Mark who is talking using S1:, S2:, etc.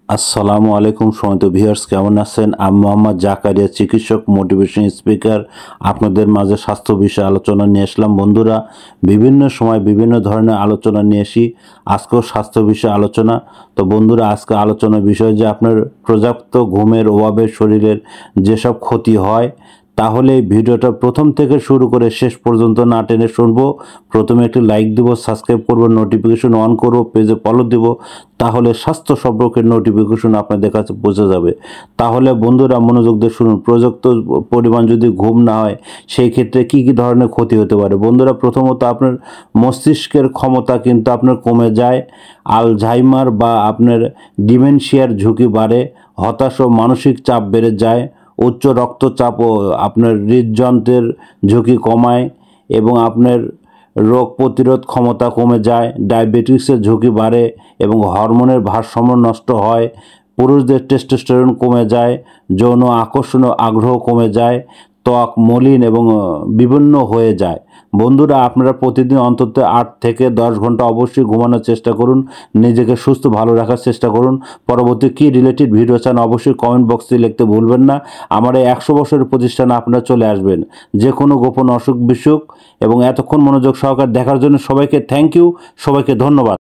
S1: আসসালামু আলাইকুম সম্মানিত ভিউয়ার্স, কেমন আছেন? আমি মোহাম্মদ জাকারিয়া, চিকিৎসক, মোটিভেশন স্পিকার। আপনাদের মাঝে স্বাস্থ্য বিষয়ে আলোচনা নিয়ে আসলাম। বন্ধুরা, বিভিন্ন সময় বিভিন্ন ধরনের আলোচনা নিয়ে আসি। আজকেও স্বাস্থ্য বিষয়ে আলোচনা। তো বন্ধুরা, আজকে আলোচনার বিষয় যে আপনার পর্যাপ্ত ঘুমের অভাবে শরীরের যেসব ক্ষতি হয়, তাহলে এই ভিডিওটা প্রথম থেকে শুরু করে শেষ পর্যন্ত না টেনে শুনবো। প্রথমে একটি লাইক দিব, সাবস্ক্রাইব করবো, নোটিফিকেশন অন করবো, পেজে ফলো দিব। তাহলে স্বাস্থ্য সম্পর্কের নোটিফিকেশন আপনাদের কাছে পৌঁছে যাবে। তাহলে বন্ধুরা মনোযোগ দিয়ে শুনুন। পর্যাপ্ত পরিমাণ যদি ঘুম না হয়, সেই ক্ষেত্রে কি কি ধরনের ক্ষতি হতে পারে? বন্ধুরা, প্রথমত আপনার মস্তিষ্কের ক্ষমতা কিন্তু আপনার কমে যায়। আলঝাইমার বা আপনার ডিমেনশিয়ার ঝুঁকি বাড়ে। হতাশ ও মানসিক চাপ বেড়ে যায়। উচ্চ রক্তচাপ ও আপনার হৃদযন্ত্রের ঝুঁকি কমায় এবং আপনার রোগ প্রতিরোধ ক্ষমতা কমে যায়। ডায়াবেটিসের ঝুঁকি বাড়ে এবং হরমোনের ভারসাম্য নষ্ট হয়। পুরুষদের টেস্টোস্টেরন কমে যায়। যৌন আকর্ষণ ও আগ্রহ কমে যায়। ত্বক মলিন এবং বিভিন্ন হয়ে যায়। বন্ধুরা, আপনারা প্রতিদিন অন্তত 8 থেকে 10 ঘন্টা অবশ্যই ঘুমানোর চেষ্টা করুন। নিজেকে সুস্থ ভালো রাখার চেষ্টা করুন। পরবর্তী কী রিলেটেড ভিডিও চান অবশ্যই কমেন্ট বক্সে লিখতে ভুলবেন না। আমার এই 100 বছরের প্রতিষ্ঠানে আপনারা চলে আসবেন। যে কোনো গোপন অসুখ বিসুখ এবং এতক্ষণ মনোযোগ সহকারে দেখার জন্য সবাইকে থ্যাংক ইউ, সবাইকে ধন্যবাদ।